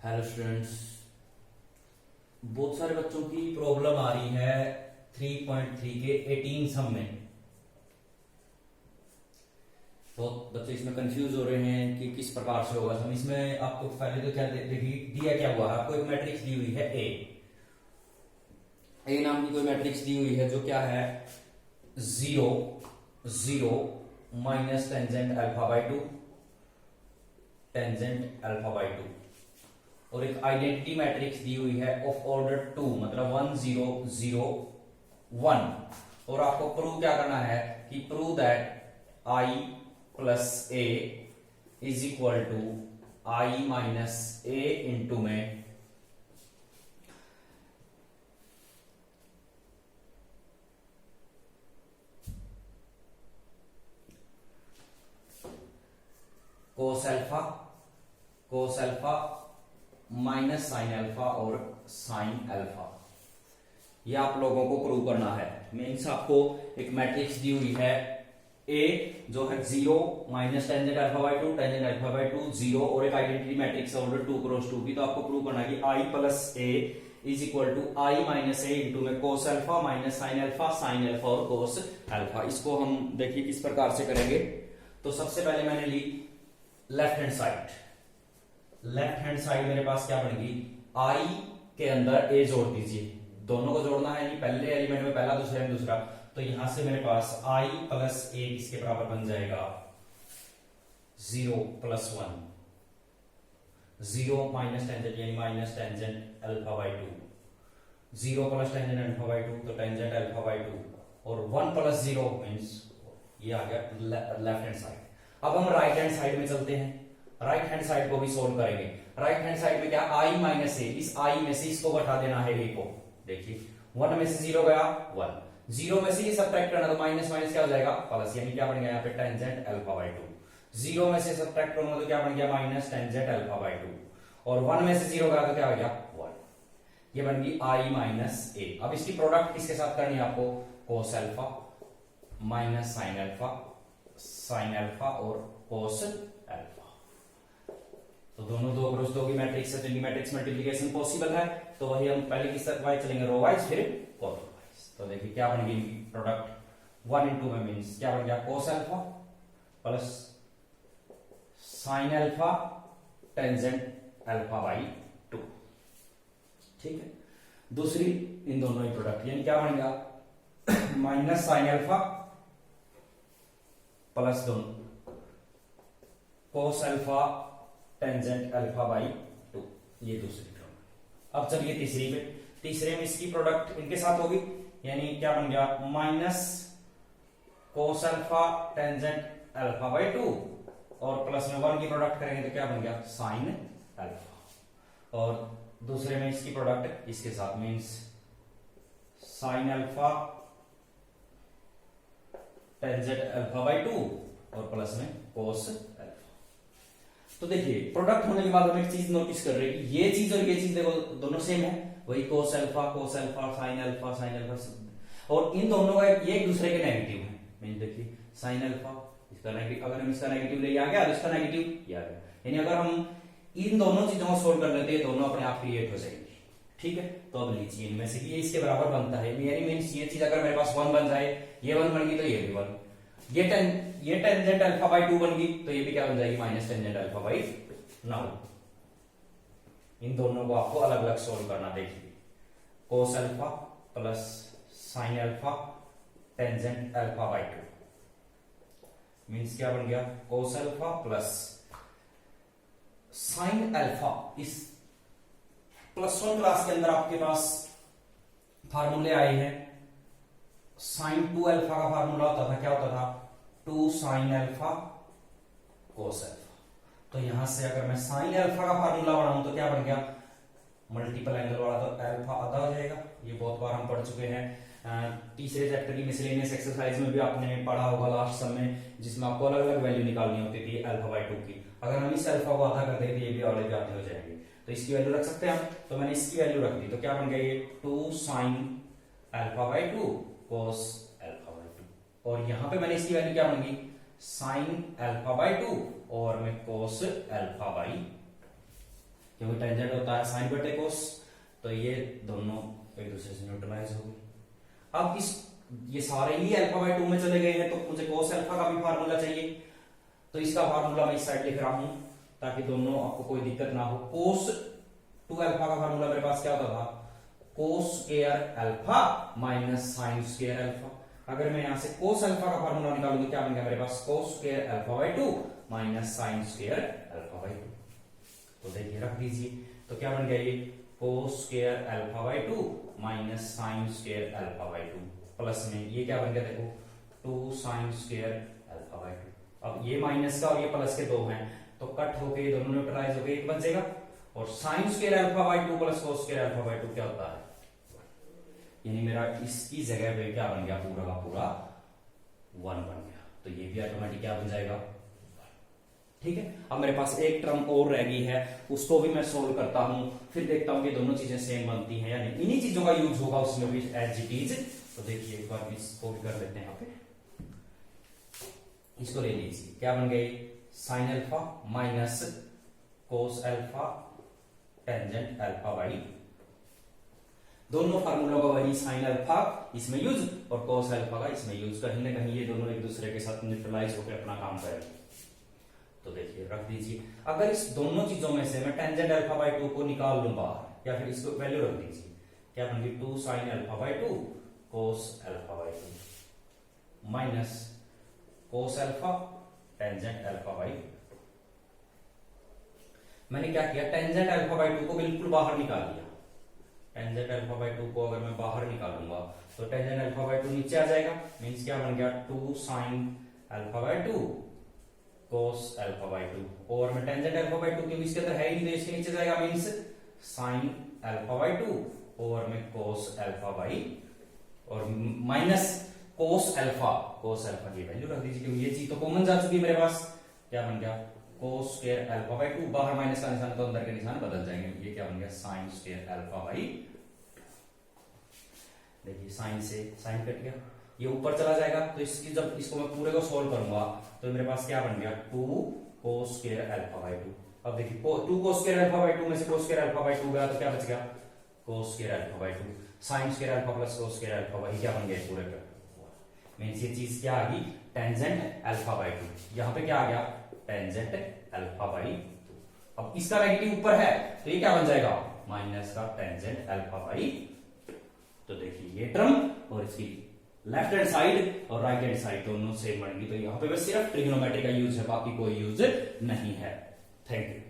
Hello students, बहुत सारे बच्चों की प्रॉब्लम आ रही है 3.3 के 18 सम में। बहुत बच्चे इसमें कंफ्यूज हो रहे हैं कि किस प्रकार से होगा सम। इसमें आपको पहले तो क्या दिया क्या हुआ है, आपको एक मैट्रिक्स दी हुई है ए नाम की कोई मैट्रिक्स दी हुई है जो क्या है 0 0 minus tangent alpha by 2 tangent alpha by 2 और एक आइडेंटिटी मैट्रिक्स दी हुई है ऑफ ऑर्डर 2 मतलब 1 0 0 1 और आपको प्रूव क्या करना है कि prove that i plus A is equal to i minus A into में cos alpha minus sine alpha और साइन अल्फा। ये आप लोगों को प्रूव करना है। मीन्स आपको एक मैट्रिक्स दी हुई है ए जो है 0 minus tangent alpha by 2 tangent alpha by 2 0 और एक आइडेंटिटी मैट्रिक्स ऑर्डर 2 क्रॉस 2 की। तो आपको प्रूव करना है कि i plus A is equal to I minus A into में cos alpha minus sine alpha और कोस अल्फा। इसको हम देखिए किस प्रकार से करेंगे। तो सबसे पहले मैंने ली लेफ्ट हैंड साइड मेरे पास क्या बनेगी i के अंदर a जोड़ दीजिए, दोनों को जोड़ना है, नहीं पहले एलिमेंट में पहला दूसरे में दूसरा। तो यहां से मेरे पास i प्लस a किसके बराबर बन जाएगा 0 प्लस 1 0 माइनस टेंजेंट यानी minus tangent alpha by 2 0 plus tangent alpha by 2 तो टेंजेंट अल्फा बाई 2 और 1 प्लस 0 मीन्स ये आ गया लेफ्ट हैंड साइड। अब हम राइट हैंड साइड में चलते हैं, राइट हैंड साइड को भी सोल्व करेंगे। राइट हैंड साइड में क्या i माइनस ए, इस i में से इसको घटा देना है a को। देखिए 1 में से 0 गया 1, 0 में से ये सब्ट्रैक्ट करना तो माइनस माइनस क्या हो जाएगा प्लस, यानी क्या बन गया यहाँ पे टेंजेंट अल्फा बाई 2। 0 में से सब्ट्रैक्ट करूंगा तो क्या बन गया माइनस टेंजेंट अल्फा बाई 2 और 1 में से 0 गया तो क्या हो गया 1। ये बन गई i माइनस ए। अब इसकी प्रोडक्ट किसके साथ करनी है आपको कोस अल्फा माइनस साइन अल्फा और कोस अल्फा। तो दोनों दो क्रॉस दो की मैट्रिक्स है, जिनकी मैट्रिक्स मल्टीप्लिकेशन पॉसिबल है। तो वही हम पहले किस वाइज चलेंगे रो वाइज फिर कॉलम वाइज। तो देखिए क्या बन गई प्रोडक्ट 1 इंटू में मीन्स क्या बन गया cos alpha plus sine alpha tangent alpha by 2। ठीक है, दूसरी इन दोनों ही प्रोडक्ट यानी क्या बनेगा माइनस साइन अल्फा प्लस दोनों cos alpha tangent alpha by 2। ये दूसरी प्रोडक्ट। अब चलिए तीसरे में इसकी प्रोडक्ट इनके साथ होगी, यानी क्या बन गया minus cos alpha tangent alpha by 2 और प्लस में 1 की प्रोडक्ट करेंगे तो क्या बन गया साइन अल्फा। और दूसरे में इसकी प्रोडक्ट इसके साथ means sine alpha tangent alpha by 2 और प्लस में कोस अल्फा। तो देखिए प्रोडक्ट होने के बाद हम एक चीज नोटिस कर रहे हैं कि ये चीज और ये चीज देखो दोनों सेम है, वही कोस अल्फा साइन अल्फा और इन दोनों का ये एक दूसरे के नेगेटिव है। मीन देखिए साइन अल्फा इसका नेगेटिव, अगर हम इसका नेगेटिव ले आ गया और इसका नेगेटिव ये आ गया, यानी अगर हम इन दोनों चीजों को सोल्व कर लेते हैं दोनों अपने आप क्रिएट हो जाएंगे। ठीक है, तो अब लीजिए इनमें से ये इसके बराबर बनता है, यानी मीन्स ये चीज अगर मेरे पास 1 बन जाए, ये 1 बन गई तो ये भी 1, ये टेंजेंट अल्फा बाई 2 बन गई तो ये भी क्या बन जाएगी माइनस टेंजेंट अल्फा बाई 9। इन दोनों को आपको अलग अलग सोल्व करना। देखिए cos alpha plus sine alpha tangent alpha by 2 means क्या बन गया cos alpha plus sine alpha. इस +1 क्लास के अंदर आपके पास फार्मूले आए हैं। साइन 2 अल्फा का फार्मूला होता था, क्या होता था 2 साइन अल्फा कोस अल्फा। तो यहां से अगर मैं साइन अल्फा का फार्मूला बनाऊं तो क्या बन गया मल्टीपल एंगल वाला, तो अल्फा आधा हो जाएगा। ये बहुत बार हम पढ़ चुके हैं, तीसरे चैप्टर की मिसलेनियस एक्सरसाइज में भी आपने पढ़ा होगा लास्ट सम में, जिसमें आपको अलग अलग वैल्यू निकालनी होती थी अल्फा बाई 2 की। अगर हम इस अल्फा को आधा कर देते ये भी वाले भी आधे हो जाएंगे, तो इसकी वैल्यू रख सकते हैं हम। तो मैंने इसकी वैल्यू रख दी, तो क्या बन गया ये 2 sine alpha by 2 cos alpha by 2 और यहां पे मैंने इसकी वैल्यू क्या बन गई साइन अल्फा बाई 2 और मैं कोस अल्फा बाई, क्योंकि टेंजेंट होता है साइन बटे कोस, तो ये दोनों एक दूसरे से न्यूट्रलाइज हो गए। अब ये सारे ही अल्फा बाय 2 में चले गए हैं, तो मुझे कोस अल्फा का भी फार्मूला चाहिए, तो इसका फार्मूला मैं इस साइड लिख रहा हूं ताकि दोनों आपको कोई दिक्कत ना हो। कोस 2 अल्फा का फार्मूला मेरे पास क्या होता था, कोस square alpha minus sine square alpha. अगर मैं यहां से कोस अल्फा का फार्मूला निकालूं तो क्या बन गया मेरे पास, cos square alpha by 2 minus sine square alpha by 2। तो देखिए रख दीजिए, तो क्या बन गया ये कोस square alpha by 2 minus sine square alpha by 2 plus में ये क्या बन गया देखो 2 साइन स्क्वायर अल्फा बाय 2। अब ये माइनस का और ये प्लस के 2 हैं, तो कट होके ये दोनों न्यूट्रलाइज होके एक बचेगा, और sign square alpha by 2 plus cos square alpha by 2 क्या होता है, यानी मेरा इसकी जगह पे क्या बन गया, पूरा का पूरा 1 बन गया। तो ये भी ऑटोमेटिक क्या बन जाएगा, ठीक है। अब मेरे पास एक टर्म और रह गई है, उसको भी मैं सोल्व करता हूं, फिर देखता हूं कि दोनों चीजें सेम बनती हैं या नहीं। इन्हीं चीजों का यूज होगा उसमें भी एज इट इज। तो देखिए एक बार इसको भी कर लेते हैं यहाँ पे, इसको ले लीजिए, क्या बन गई sine alpha minus cos alpha tangent alpha by, दोनों फार्मूलों का वही साइन अल्फा इसमें यूज और कोस अल्फा का इसमें यूज, कहीं ना कहीं ये दोनों एक दूसरे के साथ न्यूट्रलाइज होकर अपना काम करेंगे। तो देखिए रख दीजिए, अगर इस दोनों चीजों में से मैं टेंजेंट अल्फा बाय 2 को निकाल लूं बाहर, या फिर इसको वैल्यू रख दीजिए, क्या बन गई 2 sine alpha by 2 cos alpha by 2 minus cos alpha tangent alpha by, मैंने क्या किया टेंजेंट अल्फा बाय 2 को बिल्कुल बाहर निकाल दिया। टेंजेंट अल्फा बाय 2 को अगर मैं बाहर निकालूंगा तो टेंजेंट अल्फा बाय 2 नीचे आ जाएगा, मींस क्या बन गया 2 sine alpha by 2 cos alpha by 2, और मैं टेंजेंट अल्फा बाय 2 क्योंकि इसके अंदर है ही नहीं तो इसके नीचे जाएगा, मींस साइन अल्फा बाय 2 और मैं कोस अल्फा बाय और माइनस कोस अल्फा की वैल्यू रख दीजिए क्योंकि ये चीज तो कॉमन जा चुकी है मेरे पास। क्या बन गया कोस स्क्वायर अल्फा बाय 2, बाहर माइनस का निशान तो अंदर के निशान बदल जाएंगे, ये क्या बन गया साइन स्क्वायर अल्फा बाय, देखिए साइन से साइन कट गया, ये ऊपर चला जाएगा, तो इसकी जब इसको मैं पूरे को सोल्व करूंगा तो मेरे पास क्या बन गया 2 कोस स्क्वायर अल्फा बाय 2। अब देखिए 2 कोस स्क्वायर अल्फा बाय 2 में से कोस स्क्वायर अल्फा बाय 2 गया तो क्या बच गया कोस square alpha by 2, sign square alpha plus cos square alpha bye, क्या बन गया पूरे का मींस ये चीज क्या आ गई टेंजेंट अल्फा बाय 2, यहां पे क्या आ गया टेंजेंट अल्फा बाय 2। अब इसका नेगेटिव ऊपर है तो ये क्या बन जाएगा माइनस का टेंजेंट अल्फा बाय। तो देखिए ये टर्म और इसकी लेफ्ट हैंड साइड और राइट हैंड साइड दोनों सेम बन गई, तो यहां पे बस सिर्फ ट्रिग्नोमेट्री का यूज है, बाकी कोई यूज नहीं है। Thank you.